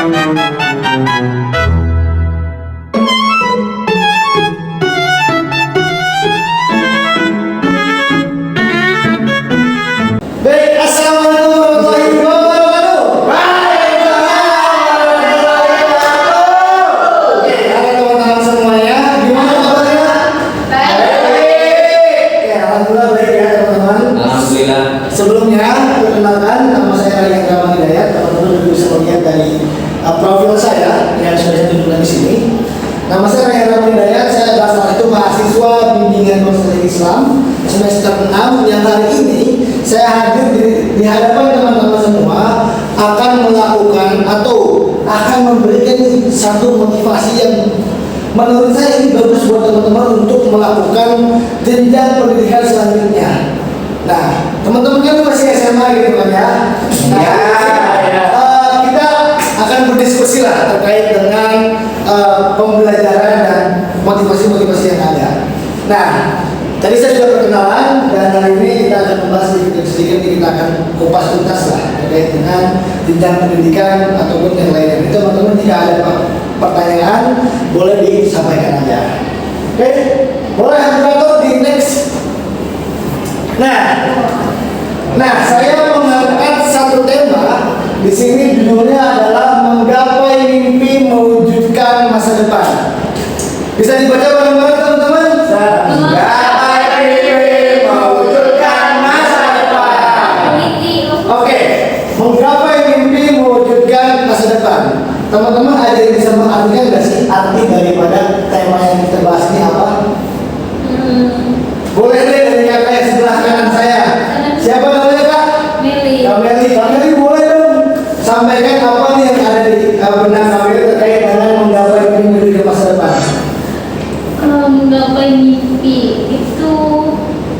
Baik, assalamualaikum warahmatullahi wabarakatuh. Oke, halo teman-teman semuanya. Gimana kabarnya? Baik. Ya, alhamdulillah baik ya teman-teman. Alhamdulillah. Sebelumnya, perkenalkan nama saya Ryan Rama Hidayat. Teman-teman bisa melihat dari profil saya yang sudah saya tunjukkan di sini. Nama saya Ryan Rama Hidayat. Saya adalah salah satu mahasiswa bimbingan konseling Islam semester 6 yang hari ini saya hadir di hadapan teman-teman semua akan melakukan atau akan memberikan satu motivasi yang menurut saya ini bagus buat teman-teman untuk melakukan jenjang pendidikan selanjutnya. Nah, teman-teman kan masih SMA gitu kan ya. Nah, kita akan berdiskusi lah terkait dengan pembelajaran dan motivasi-motivasi yang ada. Nah, tadi saya sudah perkenalan dan hari ini kita akan membahas sedikit kita akan kupas tuntas lah terkait dengan jenjang pendidikan ataupun yang lainnya. Itu teman-teman jika ada pertanyaan boleh disampaikan aja. Oke, boleh moderator di next. Nah, saya mengangkat satu tema di sini judulnya adalah menggapai mimpi mewujudkan masa depan. Bisa dibaca bareng-bareng teman-teman? Menggapai mimpi mewujudkan masa depan. Oke, menggapai mimpi mewujudkan masa depan. Teman-teman ada yang bisa mengartikan nggak sih arti daripada tema yang kita bahas ini apa? Boleh deh dari kakak yang sebelah kanan saya. Siapa namanya kak? Meli. Kak Meli. Kak Meli boleh dong sampaikan apa nih yang ada di benak Kak Meli terkait dengan menggapai mimpi di masa depan. Menggapai mimpi itu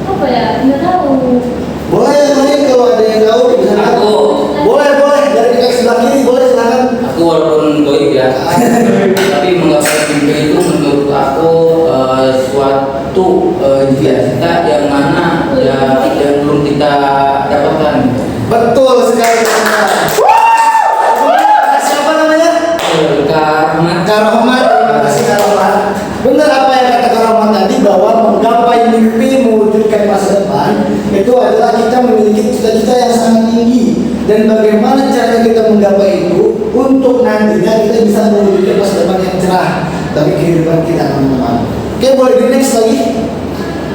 apa ya? Nggak tahu. Boleh yang lain kalau ada yang tahu bisa. Aku. Boleh dari kakak sebelah kiri boleh silakan. Aku walaupun goib ya, tapi menggapai mimpi itu menurut aku suatu cita-cita yang mana yang belum kita dapatkan. Betul sekali teman-teman. Siapa namanya? Karena Kak Rohmat. Terima kasih Kak Rohmat. Benar apa yang kata Kak Rohmat tadi bahwa menggapai mimpi mewujudkan masa depan itu adalah kita memiliki cita-cita yang sangat tinggi dan bagaimana cara kita menggapai itu untuk nantinya kita bisa mewujudkan masa depan yang cerah bagi kehidupan kita teman-teman. Oke, boleh di next lagi.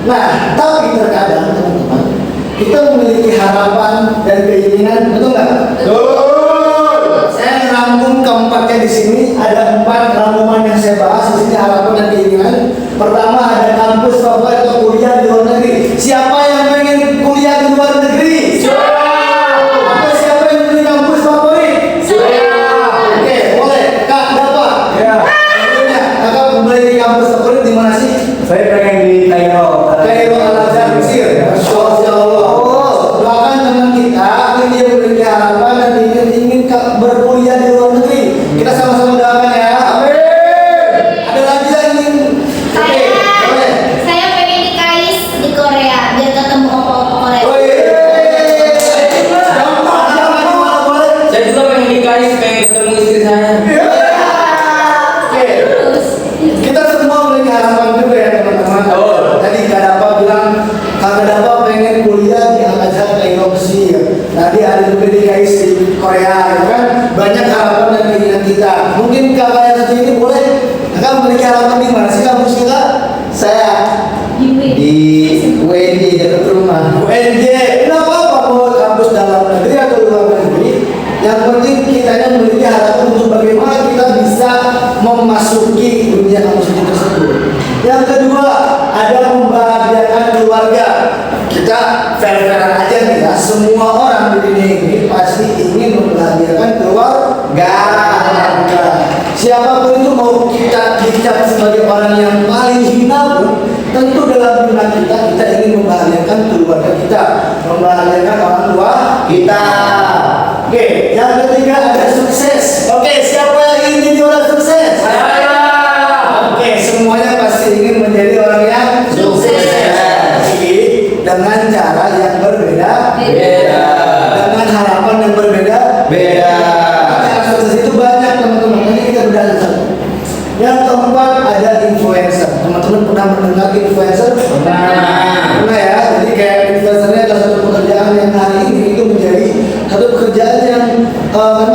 Nah, tapi terkadang teman-teman kita memiliki harapan dan keinginan, betul nggak? Betul. Saya rangkum keempatnya di sini. Ada 4 rangkuman yang saya bahas di sini harapan dan keinginan. Pertama ada kampus favorit atau kuliah di luar negeri. Siapa yang pengen kuliah di luar negeri? Atau siapa yang memilih kampus favorit? Oke, boleh. Kak, berapa? Ya, Kakak memilih kampus favorit di mana sih? saya pengen di Kairo. Kairo Al-Azhar Mesir. Masya Allah. Doakan teman kita dia memiliki harapan dan ingin berkuliah di luar negeri. Kita sama-sama doakan ya. Amin. Ada lagi yang ingin? Oke, boleh. Saya pengen di KAIS di Korea biar ketemu opa-opa Korea. saya juga pengen nikah, pengen ketemu istri saya. Terus Kita semua memiliki harapan juga ya teman-teman. Tadi Kak Dapa bilang Kak Dapa pengen kuliah di Al-Azhar Kairo Mesir. Tadi ada juga di KAIS di Korea, ya kan? Banyak harapan dan keinginan kita. Mungkin kakak yang satu ini boleh. Kakak memiliki harapan di mana sih kampus kita? Saya di UNJ dekat rumah. UNJ. Kenapa apa mau kampus dalam negeri atau luar negeri? Yang penting kita memiliki harapan untuk bagaimana kita bisa memasuki dunia kampus itu tersebut. Yang kedua ada membahagiakan keluarga. Kita fair-fairan aja nih ya. Semua orang di dunia ini pasti ingin membahagiakan keluarga. Siapapun itu mau kita dicap sebagai orang yang paling hina pun, tentu dalam benak kita ingin membahagiakan keluarga kita, membahagiakan orang tua kita. Oke, yang ketiga ada sukses. Oke, siapa yang ingin jadi orang sukses? Saya. Oke, semuanya pasti ingin menjadi orang yang sukses. Dengan cara yang berbeda, dengan harapan yang berbeda.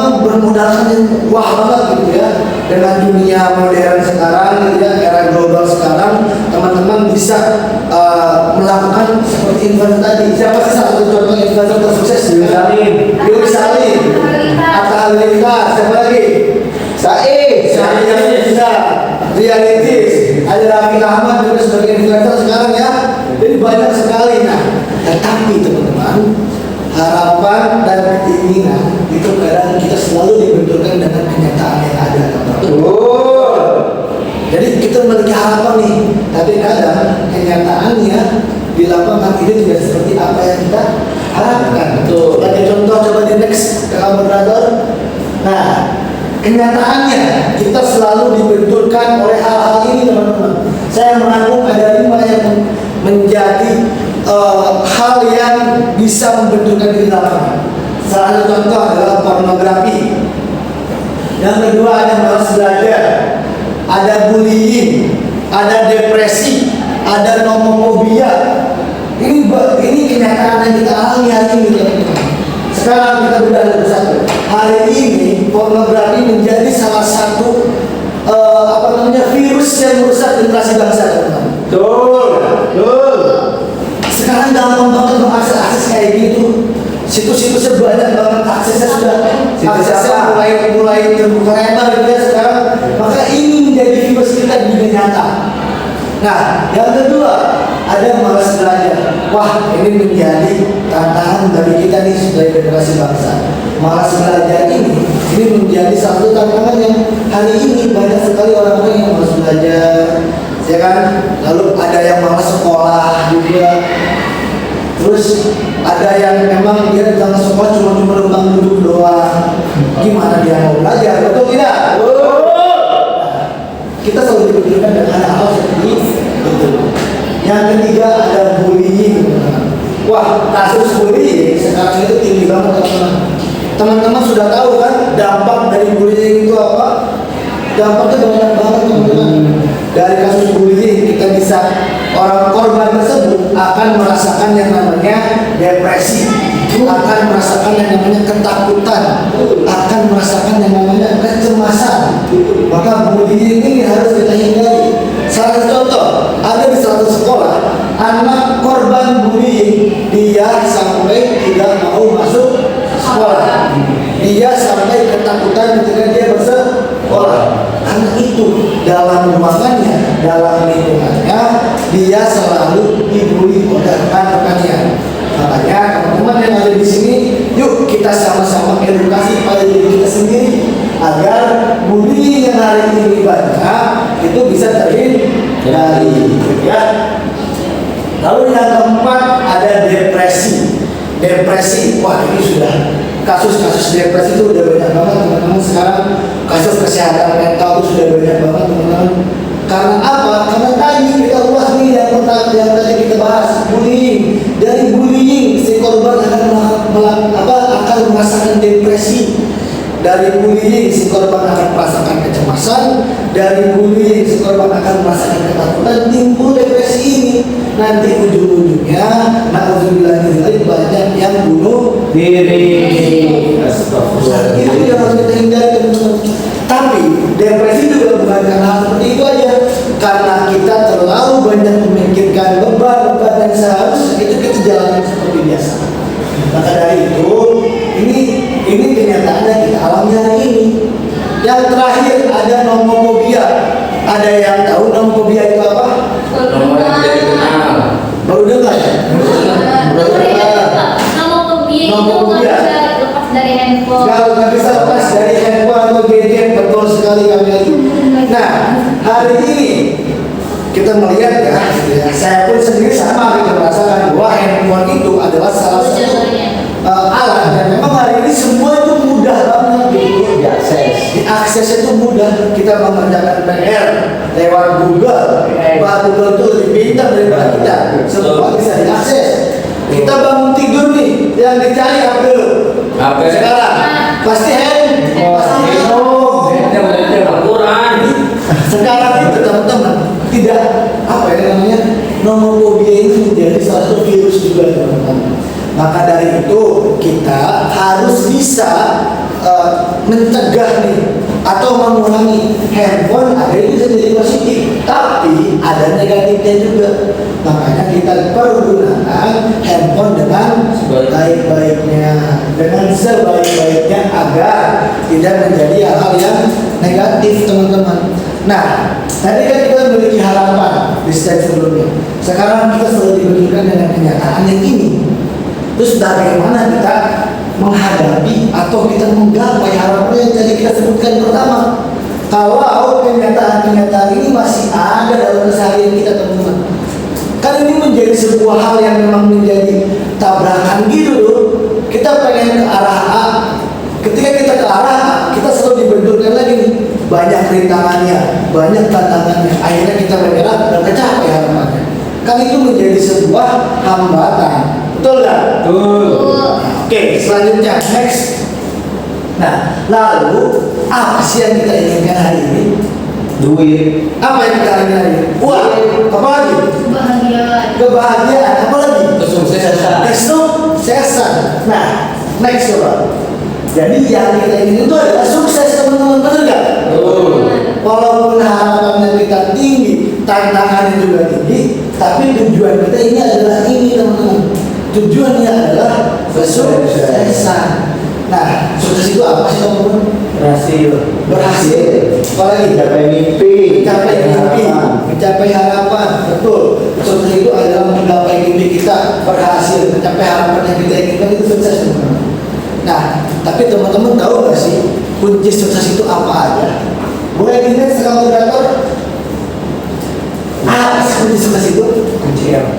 memang bermodalkan yang wah banget gitu ya. Dengan dunia modern sekarang gitu ya, era global sekarang, teman-teman bisa melakukan seperti influencer tadi. Siapa sih salah satu contoh influencer tersukses? Yuri Salim, Atta Halilintar, siapa lagi? Sae yang bisa realitis, ada Raffi Ahmad juga sebagai influencer sekarang ya. Jadi banyak sekali. Nah, tetapi teman-teman, harapan dan keinginan itu kadang kita selalu dibenturkan dengan kenyataan yang ada. Betul. Jadi kita memiliki harapan nih, tapi kadang kenyataannya di lapangan ini tidak seperti apa yang kita harapkan. Betul. Sebagai contoh, coba di next ke moderator. Nah, kenyataannya kita selalu dibenturkan oleh hal-hal ini teman-teman. Saya merangkum ada 5 yang menjadi hal yang bisa membenturkan diri lapangan. Salah satu contoh adalah pornografi. Yang kedua ada malas belajar, ada bullying, ada depresi, ada nomofobia. Ini kenyataan yang kita alami hari ini teman-teman. Sekarang kita sudah satu. Hari ini pornografi menjadi salah satu virus yang merusak generasi bangsa teman-teman. Betul. Sekarang gampang banget mengakses kayak gitu. Situs-situsnya banyak banget, aksesnya sudah mulai terbuka lebar gitu ya sekarang. Maka ini menjadi virus kita di dunia nyata. Nah, yang kedua ada malas belajar. Wah, ini menjadi tantangan bagi kita nih sebagai generasi bangsa. Malas belajar ini menjadi satu tantangan yang hari ini banyak sekali orang-orang yang malas belajar, ya kan? Lalu ada yang malas sekolah juga. Terus ada yang memang dia datang ke sekolah cuma numpang duduk doang. Gimana dia mau belajar? Betul tidak? Kita selalu dibenturkan dengan hal seperti itu. Yang ketiga ada bullying. Wah, kasus bullying sekarang itu tinggi banget teman-teman. Teman-teman sudah tahu kan dampak dari bullying itu apa? Dampaknya banyak banget teman-teman. Dari kasus bullying kita bisa orang korban tersebut akan merasakan yang namanya depresi, akan merasakan yang namanya ketakutan, akan merasakan yang namanya kecemasan. Maka bullying ini harus kita hindari. Salah satu contoh, ada di suatu sekolah, anak korban bullying dia sampai tidak mau masuk sekolah. Dia sampai ketakutan ketika dia bersekolah. Karena itu dalam ruangannya, dalam lingkungannya, dia selalu dibully oleh rekan-rekannya. Makanya teman-teman yang ada di sini, yuk kita sama-sama edukasi pada diri kita sendiri agar bullying yang hari ini banyak itu bisa terhindari, ya. Lalu yang keempat ada depresi. Depresi, wah ini sudah kasus-kasus depresi itu udah banyak banget teman-teman sekarang. Kasus kesehatan mental itu sudah banyak banget teman-teman. Karena apa? Karena tadi kita ulas nih yang tadi kita bahas bullying. Dari bullying si korban akan merasakan depresi. Dari bullying si korban akan merasakan kecemasan. Dari bullying si korban akan merasakan ketakutan. Timbul depresi ini. Nanti ujung-ujungnya banyak yang bunuh diri. Itu yang harus kita hindari teman-teman. Tapi depresi juga bukan karena hal seperti itu aja. Karena kita terlalu banyak memikirkan beban-beban yang seharusnya itu kita jalani seperti biasa. Maka dari itu ini kenyataan yang kita alami hari ini. Yang terakhir ada nomofobia. Ada yang tahu nomofobia itu apa? Nomor yang tidak dikenal. Baru dengar ya? Nomofobia itu nggak bisa lepas dari handphone. Nggak bisa lepas dari handphone atau gadget, betul sekali kami lagi. Nah, hari ini kita melihat ya, saya pun sendiri sama kita merasakan bahwa handphone itu adalah salah satu alat dan memang hari ini semua itu mudah banget gitu diakses itu mudah. Kita mengerjakan PR lewat Google, Google itu lebih pintar daripada kita, semua bisa diakses. Kita bangun tidur nih, yang dicari apa dulu? Sekarang pasti Al-Quran. Sekarang itu teman-teman tidak namanya nomofobia itu menjadi salah satu virus juga teman-teman. Maka dari itu kita harus bisa mencegah nih atau mengurangi, handphone ada yang bisa jadi positif, tapi ada negatifnya juga. Makanya kita pergunakan handphone dengan sebaik-baiknya, dengan sebaik-baiknya agar tidak menjadi hal-hal yang negatif, teman-teman. Nah, tadi kan kita memiliki harapan di slide sebelumnya. Sekarang kita sudah diberikan dengan kenyataan yang ini. Terus bagaimana kita menghadapi atau kita menggapai harapan yang tadi kita sebutkan pertama? Kalau kenyataan-kenyataan ini masih ada dalam keseharian kita, teman-teman, kan ini menjadi sebuah hal yang memang menjadi tabrakan gitu loh. Kita pengen ke arah A, ketika kita ke arah A, kita selalu dibenturkan lagi nih. Banyak rintangannya, banyak tantangannya. Akhirnya kita menyerah dan tercapai harapannya. Kan itu menjadi sebuah hambatan. Betul nggak? Betul. Oke, selanjutnya next. Nah, lalu apa sih yang kita inginkan hari ini? Duit. Apa yang kita inginkan hari ini? Uang. Apa lagi? Kebahagiaan. Kebahagiaan. Apa lagi? Kesuksesan. Kesuksesan. Nah, next coba. Jadi yang kita ingin itu adalah sukses, teman-teman, benar nggak? Betul. Walaupun harapannya kita tinggi, tantangannya juga tinggi, tapi tujuan kita ini adalah ini, teman-teman. Tujuannya adalah kesuksesan. Nah, sukses itu apa sih, teman-teman? Berhasil. Apalagi Mencapai mimpi. mencapai mimpi, mencapai harapan. Betul. Sukses itu adalah menggapai mimpi kita, berhasil mencapai harapan yang kita inginkan, itu sukses, teman-teman. Nah, tapi teman-teman tahu nggak sih kunci sukses itu apa aja? Boleh dilihat sekarang moderator. Apa sih kunci sukses itu? Kunci apa?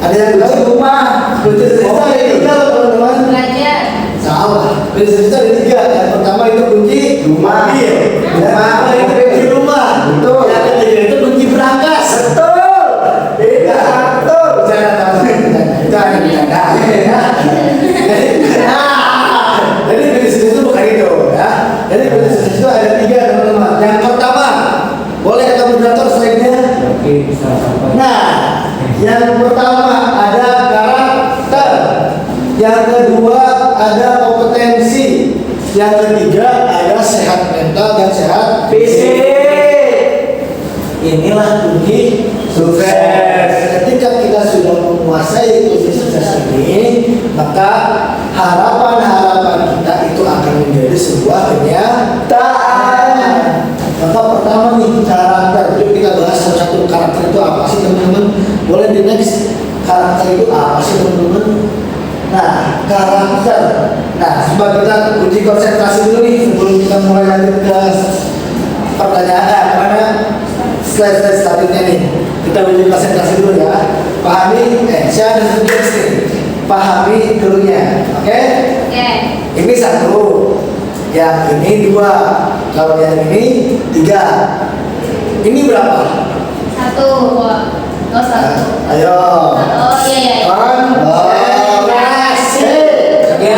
Ada yang tahu? Rumah. Kunci sukses itu ada tiga loh, teman-teman. Belajar. Salah. Kunci sukses itu ada tiga. Yang pertama itu kunci Rumah. mobil. Yang kedua itu kunci rumah. Betul. Yang ketiga itu kunci berangkas. Betul. Beda. Betul. Bercanda, teman-teman. Itu hanya bercanda. Jadi kunci sukses itu bukan itu, ya. Jadi kunci sukses itu ada tiga, teman-teman. Yang pertama, boleh kita moderator slide-nya. Oke, bisa sampai. Nah, yang pertama ada karakter, yang kedua ada kompetensi, yang ketiga ada sehat mental dan sehat fisik. Inilah kunci sukses. Ketika kita sudah menguasai kunci sukses ini, maka harapan-harapan kita itu akan menjadi sebuah kenyataan. Maka pertama nih, karakter. Yuk kita bahas satu-satu. Karakter itu apa sih, teman-teman? Boleh di next. Karakter itu apa sih, teman-teman? Nah, karakter. Nah, coba kita uji konsentrasi dulu nih sebelum kita mulai lanjut ke pertanyaan. Karena slide-slide selanjutnya nih, kita uji konsentrasi dulu ya. Pahami, share dan tugas nih. Pahami dulunya, oke? Oke. Ini satu, yang ini dua, kalau yang ini tiga. Ini berapa? Satu. Oh, satu. Ayo. Oh, iya. Konsentrasi. Oke.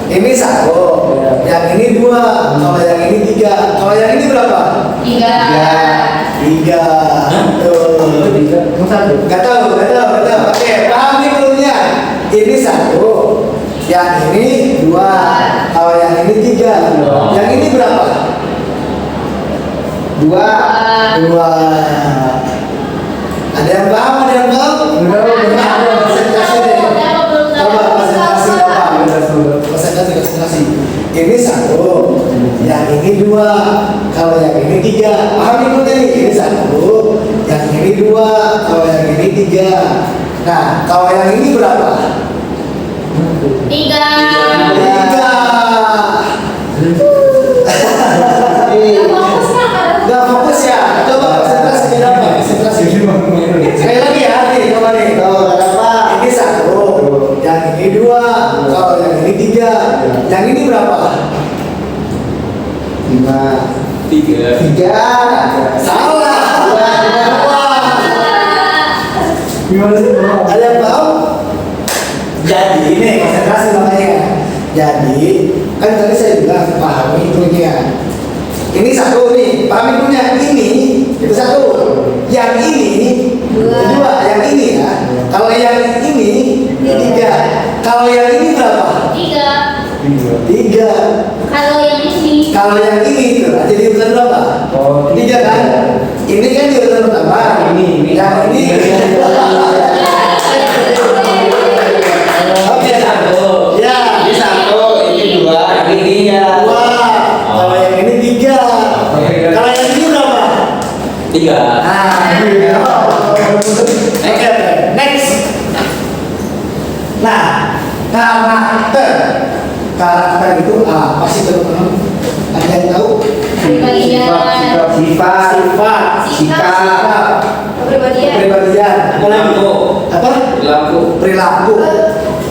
Ini satu, yang ini dua, kalau yang ini tiga, kalau yang ini berapa? Tiga. Tiga. Tuh. Gak tahu. Oke, pahami dulunya. Ini satu, yang ini dua, kalau yang ini tiga, yang ini berapa? Dua. Ada yang paham? Konsentrasi deh. Coba konsentrasi apa? Konsentrasi. Ini satu, yang ini dua, kalau yang ini tiga. Paham dulu nih. Ini satu, yang ini dua, kalau yang ini tiga. Nah, kalau yang ini berapa? Tiga. Tiga. Gak fokus ya? Coba konsentrasi di dalam. Konsentrasi. Sekali lagi ya, nih, coba nih. Tuh, apa? Ini satu, yang ini dua, kalau yang ini tiga. Yang ini berapa? Tiga. Salah. Gimana sih, bro? Ada yang tahu? Jadi ini konsentrasi makanya. Jadi kan tadi saya bilang pahami itunya. Ini satu nih, pahami itunya. Ini itu satu. Yang ini dua. Yang ini ya. Kalau yang ini tiga. Kalau yang ini berapa? Tiga. Tiga. 3. Kalau yang ini. Kalau yang ini tuh ada di urutan berapa? Oh, 3 kan? Ini kan di urutan pertama. Ini. Yang ini. Oke, Satu. ya. Ini satu, ini dua, ini ya. 2. Kalau yang ini 3. Kalau yang ini berapa? 3. Iya. Oke, next. Nah, karakter itu apa sih teman-teman? Ada yang tahu? Kepribadian. Sifat, Sikap. Kepribadian. kepribadian, apa lagi? Perilaku. Apa? Perilaku. Perilaku.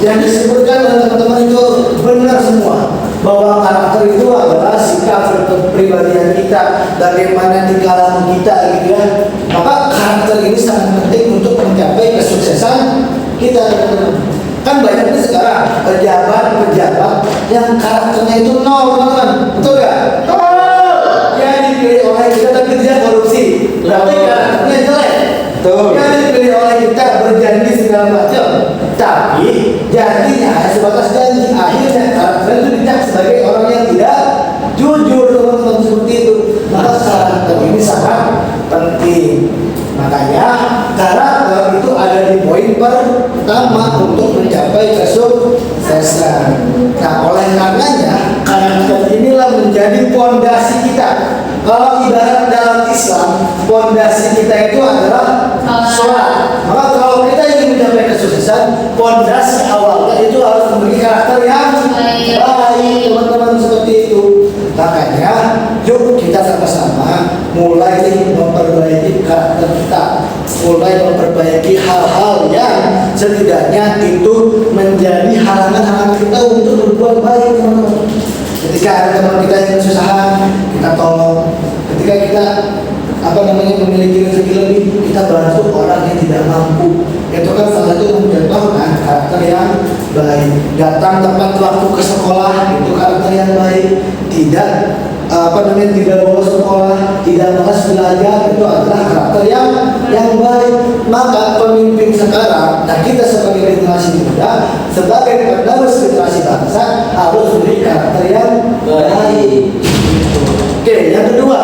Yang disebutkan oleh teman-teman itu benar semua, bahwa karakter itu adalah sikap kepribadian kita, bagaimana di kalangan kita gitu ya. Maka karakter ini sangat penting untuk mencapai kesuksesan kita, teman-teman. Kan banyak nih sekarang pejabat-pejabat yang karakternya itu 0, teman-teman. Betul gak? Dia dipilih oleh kita tapi dia korupsi, berarti karakternya jelek. Dia dipilih oleh kita berjanji segala macam, tapi janjinya hanya sebatas janji. Akhirnya karakternya itu dicap sebagai orang yang tidak jujur, teman-teman, seperti itu. Maka karakter ini sangat penting. Makanya karakter itu ada di poin pertama untuk mencapai kesuksesan. Nah, oleh karenanya karakter inilah menjadi fondasi kita. Kalau ibarat dalam Islam, fondasi kita itu adalah sholat. Maka kalau kita ingin mencapai kesuksesan, fondasi awalnya itu harus memiliki karakter yang baik, teman-teman, seperti itu. Makanya, yuk kita sama-sama mulai memperbaiki karakter kita, mulai memperbaiki hal-hal yang setidaknya itu menjadi halangan-halangan kita untuk berbuat baik, teman-teman. Ketika ada teman kita yang kesusahan, kita tolong. Ketika kita memiliki rezeki lebih, kita bantu orang yang tidak mampu. Itu kan salah satu mencontohkan karakter yang baik. Datang tepat waktu ke sekolah, itu karakter yang baik. Tidak tidak bolos sekolah, tidak malas belajar, itu adalah karakter yang baik. Maka pemimpin sekarang dan kita sebagai generasi muda, sebagai penerus generasi bangsa, harus memiliki karakter yang baik. Oke, yang kedua,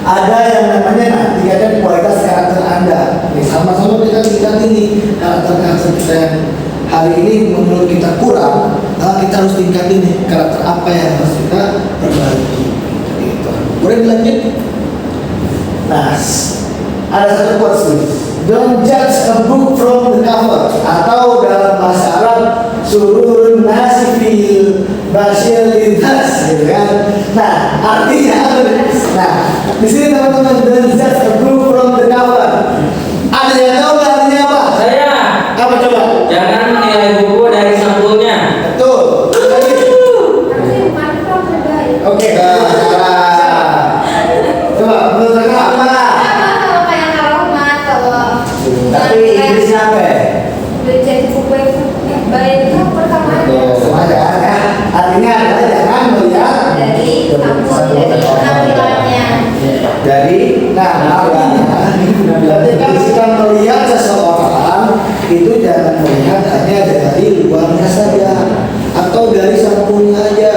ada yang namanya tingkatkan kualitas karakter Anda. Nih, sama-sama kita tingkat ini karakter kita yang hari ini menurut kita kurang, maka kita harus tingkatin nih karakter apa yang harus kita perbaiki. Gitu. Boleh dilanjut? Nah, ada satu quotes nih. Don't judge a book from the cover, atau dalam bahasa Arab sururun nasi fil basyirinas, gitu kan. Nah, artinya apa nih? Nah, di sini teman-teman, don't judge a book from the cover. Ada yang tahu nggak artinya apa? Saya. Apa coba? Jangan menilai buku dari sampulnya. Betul. Oke. Coba menurut kakak apa? Kalau kayak Karomat, kalau Tapi Inggrisnya apa ya? jadi buku yang baik itu pertama Sama aja kan? Artinya adalah jangan melihat dari sampul, dari penampilannya. Jadi, nah artinya ketika kita melihat seseorang itu jangan melihat hanya dari luarnya saja atau dari sampulnya aja.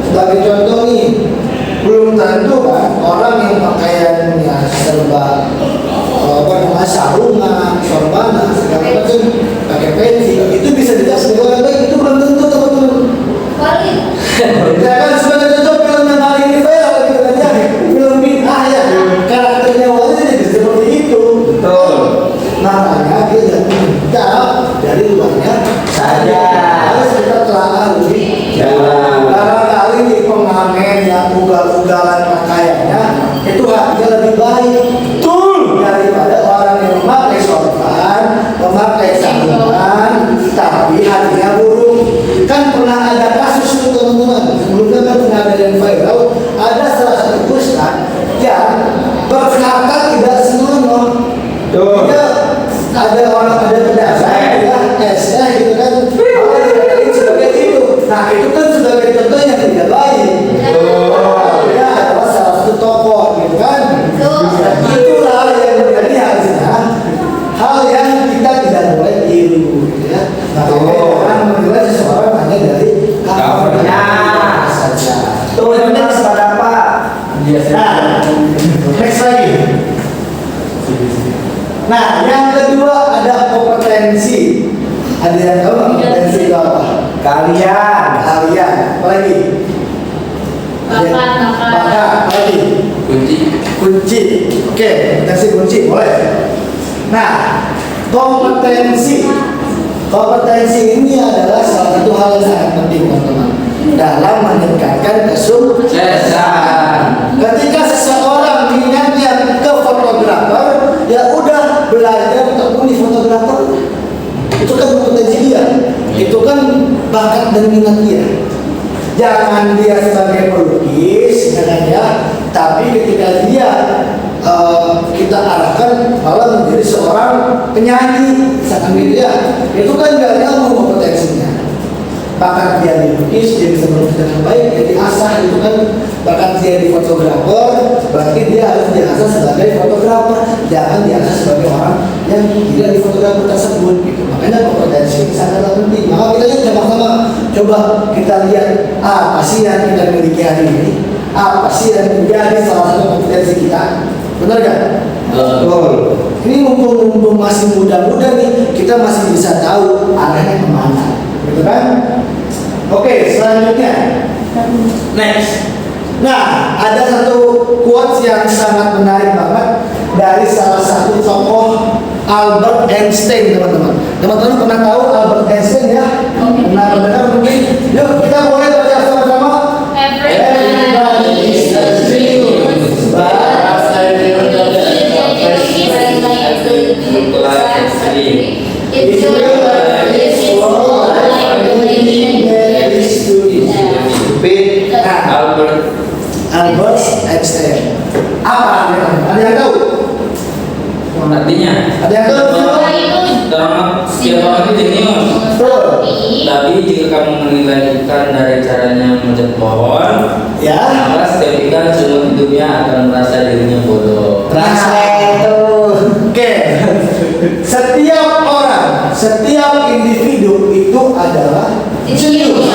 Sebagai contoh nih, belum tentu kan orang yang pakaiannya serba sarungan, sorban, segala macam, pakai pensi, itu bisa dilihat sebagai orang baik. Itu belum tentu, teman-teman. Balik. Ya kan sebagai contoh film yang hari ini viral gitu aja, film bid'ah ya, karakternya awalnya jadi seperti itu. Betul. Makanya dia jangan dari luarnya saja. Harus kita telah lebih dalam. Barangkali di pengamen yang ugal-ugalan pakaiannya itu hatinya lebih baik daripada orang yang memakai sorban, memakai sarungan, tapi hatinya buruk. Kan pernah ada kasus itu, teman-teman. Sebelumnya kan pernah ada yang viral, ada salah satu ustaz yang berkata tidak senonoh. Dia ada orang, ada pedagang ya, esnya gitu kan, malah dikatain sebagai itu. Nah, itu kan sebagai contoh yang tidak baik. Ya, lagi? Bakat. Apa lagi? Kunci. Oke, kompetensi kunci boleh. Nah, kompetensi ini adalah salah satu hal yang sangat penting teman-teman dalam meningkatkan kesuksesan. Ketika seseorang minatnya ke fotografer, ya udah belajar untuk menjadi fotografer. Itu kan kompetensi dia, itu kan bakat dan minat dia. Jangan dia sebagai pelukis, jangan ya. Tapi ketika dia kita arahkan malah menjadi seorang penyanyi, misalkan gitu ya, itu kan nggak nyambung kompetensinya. Bakat dia di lukis, dia bisa melukis dengan baik, dia diasah, itu kan bakat dia di fotografer, berarti dia harus diasah sebagai fotografer, jangan diasah sebagai orang yang tidak di fotografer tersebut gitu. Makanya kompetensi sangatlah penting. Maka kita sama-sama coba kita lihat apa sih yang kita miliki hari ini, apa sih yang menjadi salah satu kompetensi kita. Benar gak? Betul. Ini mumpung masih muda-muda nih, kita masih bisa tahu arahnya kemana, gitu kan? Oke, selanjutnya, next. Nah, ada satu quotes yang sangat menarik banget dari salah satu tokoh Albert Einstein, teman-teman. Teman-teman pernah tahu Albert Einstein ya? Pernah mendengar mungkin? Yuk kita boleh baca sama-sama. Everybody is a genius, but Albert Einstein. Apa artinya? Ada yang tahu? Artinya? Ada yang tahu? Setiap orang itu jenius. Betul. Tapi jika kamu menilai ikan dari caranya memanjat pohon, Ya. maka setiap ikan seumur hidupnya akan merasa dirinya bodoh. Rasa itu. Oke. Setiap individu itu adalah jenius.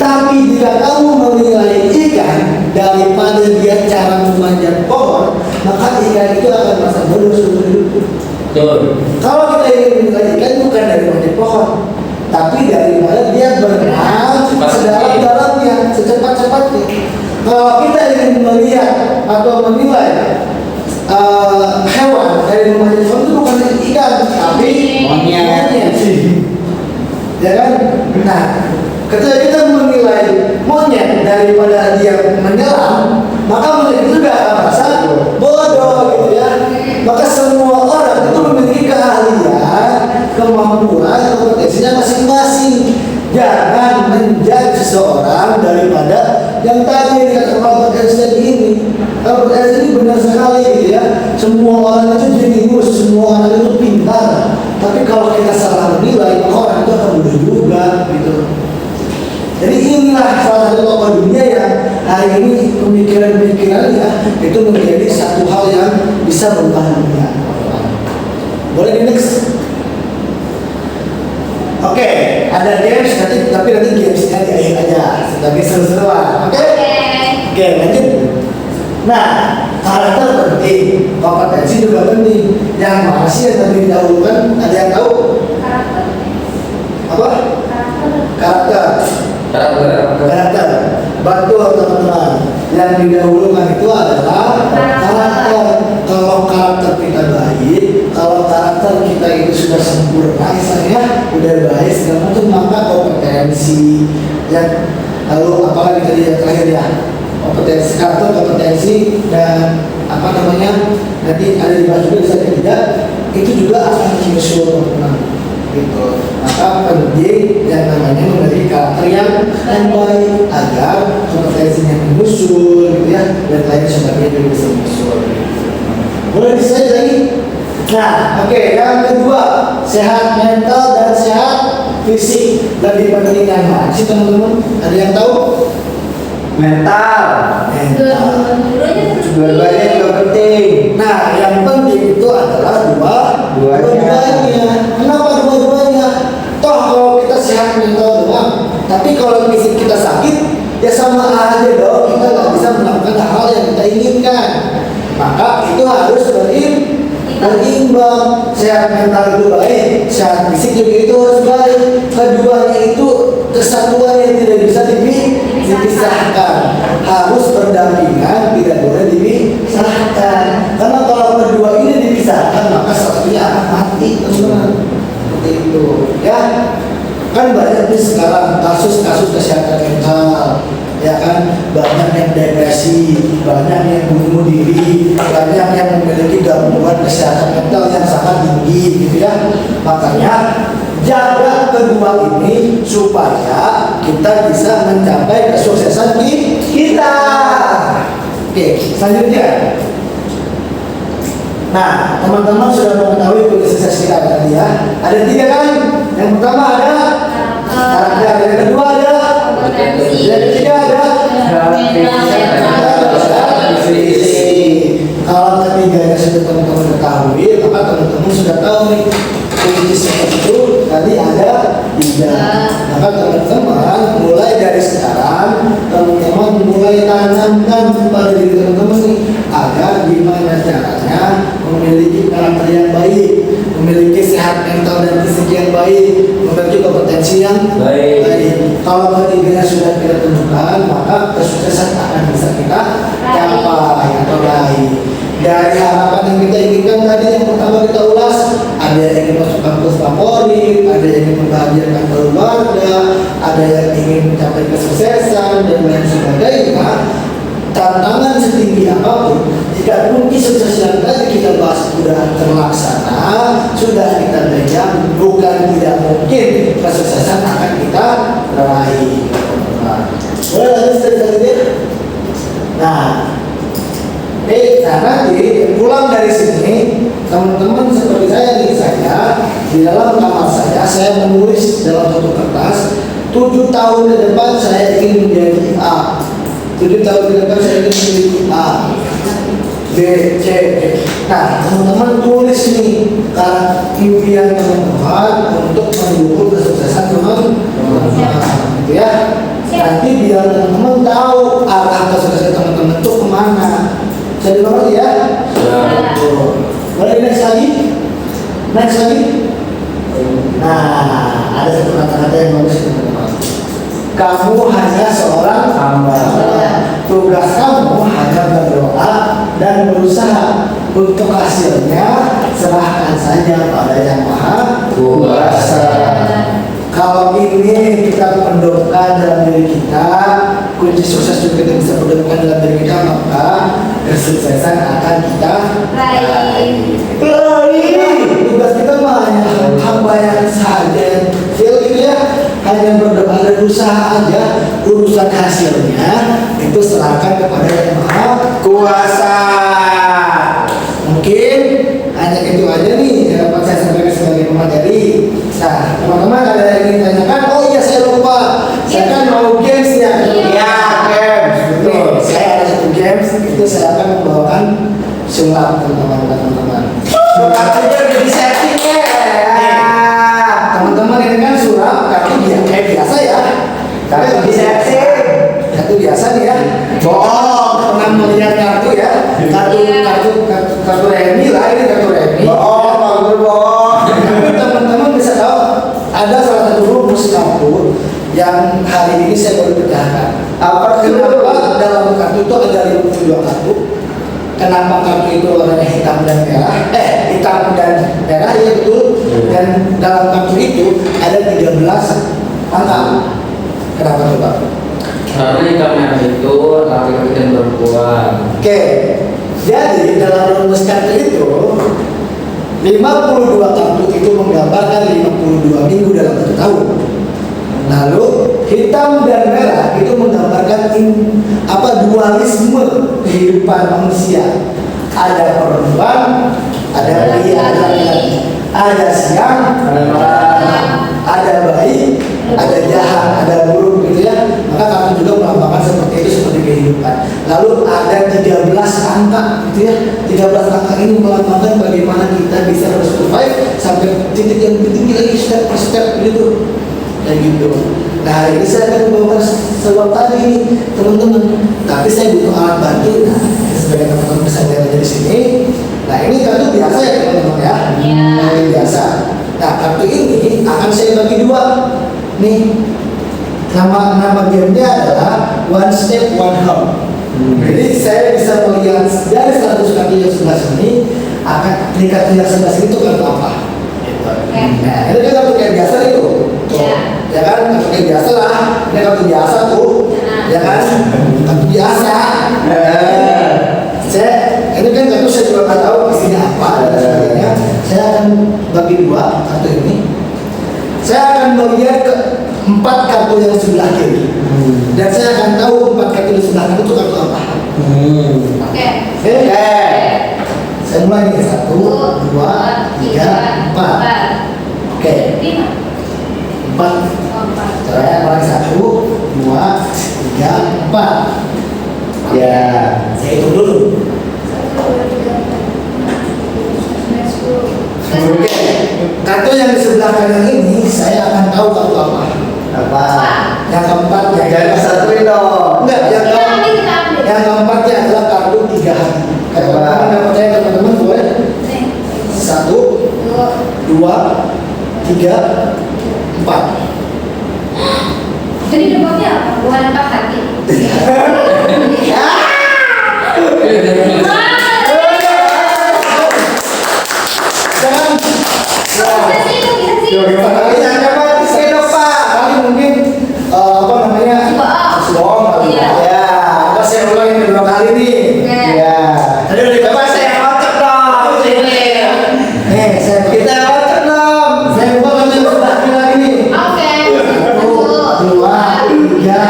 Tapi jika kamu menilai ikan daripada dia cara memanjat pohon, maka ikan itu akan merasa bodoh seumur hidup. Betul. Kalau kita ingin menilai ikan bukan dari manjat pohon, tapi daripada dia berenang sedalam-dalamnya, secepat-cepatnya. Kalau kita ingin melihat atau menilai hewan dari memanjat pohon itu bukan ikan, tapi monyet. Ya kan? Nah, ketika kita menilai monyet daripada dia menyelam, maka monyet itu juga akan merasa bodoh gitu ya. Maka semua orang itu memiliki keahlian, kemampuan, kompetensinya masing-masing. Jangan menjudge seseorang daripada yang tadi dikatakan Albert Einstein ini. Albert Einstein ini benar sekali gitu ya. Semua orang itu jenius, semua orang itu pintar. Tapi kalau kita salah menilai, maka orang itu akan bodoh juga gitu. Jadi inilah salah satu tokoh dunia yang hari ini pemikiran-pemikirannya itu menjadi satu hal yang bisa berubah dunia. Boleh di next? Oke, ada games tapi nanti gamesnya di akhir aja sebagai seru-seruan. Oke, lanjut. Nah, karakter penting, kompetensi juga penting. Yang mana sih yang tadi didahulukan? Ada yang tahu? Apa? Karakter. Betul teman-teman. Yang didahulukan itu adalah karakter. Kalau karakter kita baik, kalau karakter kita itu sudah sempurna, misalnya udah baik segala macam, maka kompetensi yang lalu apalagi tadi yang terakhir ya, kompetensi karakter, kompetensi dan apa namanya nanti ada dibahas juga bisa tidak, itu juga akan menyusul teman-teman. Gitu. Maka penting yang namanya memiliki karakter yang baik agar kompetensinya menyusul gitu ya, dan lain sebagainya juga bisa menyusul. Boleh disayang lagi? Nah, oke, yang kedua, sehat mental dan sehat fisik lebih penting yang mana sih teman-teman? Ada yang tahu? Mental. Dua-duanya juga penting. Nah, yang penting itu adalah dua-duanya. Kenapa dua-duanya? Toh kalau kita sehat mental doang, tapi kalau fisik kita sakit, ya sama aja dong. Kita nggak bisa melakukan hal yang kita inginkan. Maka itu harus berimbang. Sehat mental itu baik, sehat fisik juga itu harus baik. Keduanya itu kesatuan yang tidak bisa dipisahkan, harus berdampingan, tidak boleh dipisahkan. Karena kalau kedua ini dipisahkan, maka satunya akan mati, teman-teman. Seperti itu, ya. Kan banyak nih sekarang kasus-kasus kesehatan mental, ya kan, banyak yang depresi, banyak yang bunuh diri, banyak yang memiliki gangguan kesehatan mental yang sangat tinggi, gitu ya. Makanya jaga kedua ini supaya kita bisa mencapai kesuksesan kita. Oke, selanjutnya. Nah, teman-teman sudah mengetahui kunci sukses kita tadi ya. Ada 3 kan? Yang pertama ada karakter, yang kedua ada Kompetensi. yang ketiga ada kalau ketiganya sudah teman-teman ketahui, maka teman-teman sudah tahu nih kunci sukses itu tadi ada 3. Maka teman-teman mulai dari sekarang, teman-teman mulai tanamkan kepada diri teman-teman nih agar gimana caranya memiliki karakter yang baik, memiliki sehat mental dan fisik yang baik, memiliki kompetensi yang baik. Kalau ketiganya sudah kita temukan, maka kesuksesan akan bisa kita capai atau raih. Dari harapan yang kita inginkan tadi, yang pertama kita ulas, ada yang ingin masuk kampus favorit, ada yang ingin membahagiakan keluarga, ada yang ingin mencapai kesuksesan dan lain sebagainya. Tantangan setinggi apapun, jika kunci sukses yang tadi kita bahas sudah terlaksana, sudah kita pegang, bukan tidak mungkin kesuksesan akan kita raih. Boleh lanjut selanjutnya. Nah, nanti pulang dari sini, teman-teman seperti saya di dalam kamar saya menulis dalam satu kertas 7 tahun ke depan saya ingin menjadi A, 7 tahun ke depan saya ingin menjadi A, B, C, D. Nah, teman-teman tulis nih karena impian teman-teman untuk mendukung kesuksesan teman-teman, gitu ya. Nanti biar teman-teman tahu arah kesuksesan teman-teman itu kemana. Bisa dimengerti ya? Boleh next lagi? Next lagi? Nah, ada satu kata-kata yang bagus teman-teman. Kamu hanya seorang hamba. Tugas kamu hanya berdoa dan berusaha. Untuk hasilnya serahkan saja pada Yang Maha Kuasa. Kalau ini kita pendapatkan dalam diri kita, kunci sukses juga kita bisa pendapatkan dalam diri kita, maka kesuksesan akan kita raih. Tugas kita mah hanya hamba yang saja, kecil gitu ya, hanya berdoa dan berusaha aja. Urusan hasilnya itu serahkan kepada Yang Maha Kuasa. Mungkin hanya itu aja nih yang dapat saya sampaikan sebagai pemateri. Nah, teman-teman ada yang ingin tanyakan? Oh iya, saya lupa. Saya kan mau games ya. Ya, games. Betul. Saya ada satu games itu saya akan membawakan sulap teman-teman. Kartunya udah di setting ya. Teman-teman ini kan sulap kartu kayak biasa ya. Kartu di setting. Kartu biasa nih ya. Bohong, pernah melihat kartu ya? Kartu remi lah, ini kartu remi. Bohong. Tapi teman-teman bisa tahu ada salah satu rumus kartu yang hari ini saya baru pecahkan. Kenapa dalam kartu itu ada 52 kartu? Kenapa kartu itu warnanya hitam dan merah? Hitam dan merah, ya betul. Dan dalam kartu itu ada 13 angka. Kenapa coba? Karena hitam merah itu laki-laki dan perempuan. Oke, jadi dalam rumus kartu itu 52 kartu itu menggambarkan 52 minggu dalam 1 tahun. Lalu hitam dan merah itu menggambarkan dualisme kehidupan manusia. Ada perempuan, ada pria, ada laki-laki, ada siang, ada malam, ada baik, ada jahat, ada buruk gitu ya. Maka kartu juga melambangkan seperti itu, seperti kehidupan. Lalu ada 13 angka gitu ya. 13 angka ini melambangkan bagaimana kita bisa survive sampai titik yang lebih tinggi lagi, step per step gitu. Kayak gitu. Nah, ini saya akan membawa sebab tadi ini teman-teman. Tapi saya butuh alat bantu. Nah, sebagai teman-teman bisa lihat aja di sini. Nah, ini kartu biasa ya teman-teman ya. Kartu biasa. Nah, kartu ini akan saya bagi 2. Nih, Nama gamenya adalah One Step One Hop. Jadi saya bisa melihat dari 100 kartu yang sebelah sini akan di kartu yang sebelah sini itu kartu apa. Gitu. Nah, itu kan kartu kayak biasa itu. Tuh. Ya kan, kartu kayak biasa lah. Ini kartu biasa tuh. Ya kan, kartu biasa. Saya ini kan kartu saya juga nggak tahu isinya apa dan sebagainya. Saya akan bagi dua kartu ini. Saya akan melihat ke 4 kartu yang sebelah kiri. Dan saya akan tahu 4 kartu di sebelah kanan itu kartu apa. Oke. Oke. Saya mulai nih 1, 2, 3, 4. Oke. 4. Saya mulai 1, 2, 3, 4. Ya, saya hitung dulu. Oke. Kartu yang di sebelah kanan ini saya akan tahu kartu apa. Apa? Yang keempat ya. Jangan satuin dong. Enggak, yang keempatnya adalah kartu 3 hati. Kalau Coba. teman nggak percaya teman-teman boleh 1, 2, 3, 4. Jadi debatnya apa? Bukan 4 hati. Jangan. Bisa sih, bisa sih. Kali Coba disedok Pak. kali mungkin apa namanya? Bohong kali Iya. ya. Apa saya ulangin kedua kali nih? Oke. Ya. Tadi udah Coba dikasih. saya kocok dong. Sini. Nih, saya Kita kocok dong. saya buat kartu yang sebelah kiri lagi nih. Oke. 1, 2, 3,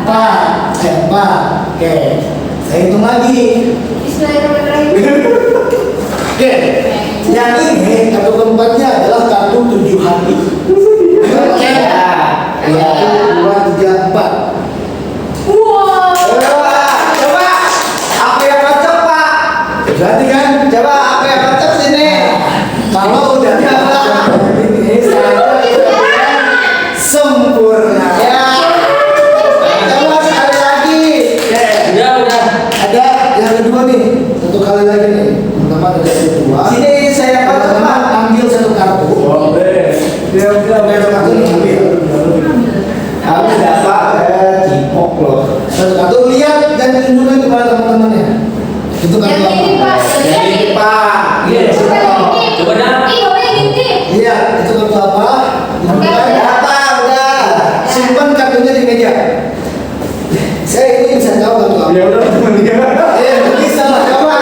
4. 4. Oke. Saya hitung lagi. Bismillahirrahmanirrahim. Oke. Yang ini kartu keempatnya adalah kartu 7 hati. Oke. Ya, 1, 2, 3, 4. Wow. Coba. Apa yang kocok Pak? Berarti kan? Coba apa yang kocok sini? Kalau udah ini saya sempurna. Ya. Coba sekali lagi. Oke. Ya udah. Ada yang kedua nih. Satu kali lagi nih. Teman-teman ada yang kedua. Sini saya kocok Teman-teman Pak. ambil satu kartu. Ambil satu kartu nih, ambil. Kamu dapat cipok loh. Satu kartu lihat dan tunjukkan kepada teman-temannya. Itu kartu Yang ini apa? Pak. Jadi Pak. Iya. Coba yang ini. Coba dah. Ih, bapak yang ini. Iya, itu kartu apa? Tunjukkan. Dapat udah. Simpan kartunya di meja. Saya ini bisa tahu kartu apa. Ya udah teman dia. Bisa lah, coba.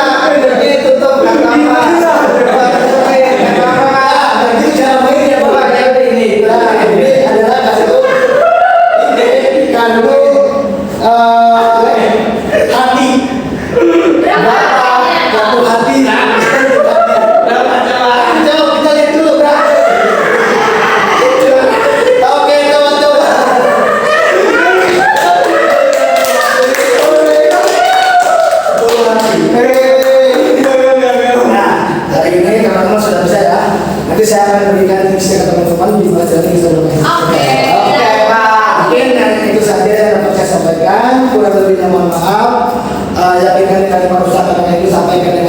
Ini tutup kata apa? Coba tutupin. Kata apa? Jadi cara mainnya Coba Bapak. kayak ini. Nah, ini adalah kartu hati. Berapa harganya? Kartu hati. Berapa coba? Coba kita lihat dulu, Bro. Oke, coba. Nah, hari ini teman-teman sudah bisa ya. Nanti saya akan berikan tipsnya ke teman-teman gimana caranya bisa bermain. Oke. Oke Pak. Mungkin itu saja yang dapat saya sampaikan. Kurang lebihnya mohon maaf. Yakinkan dengan kalimat usaha itu sampaikan dengan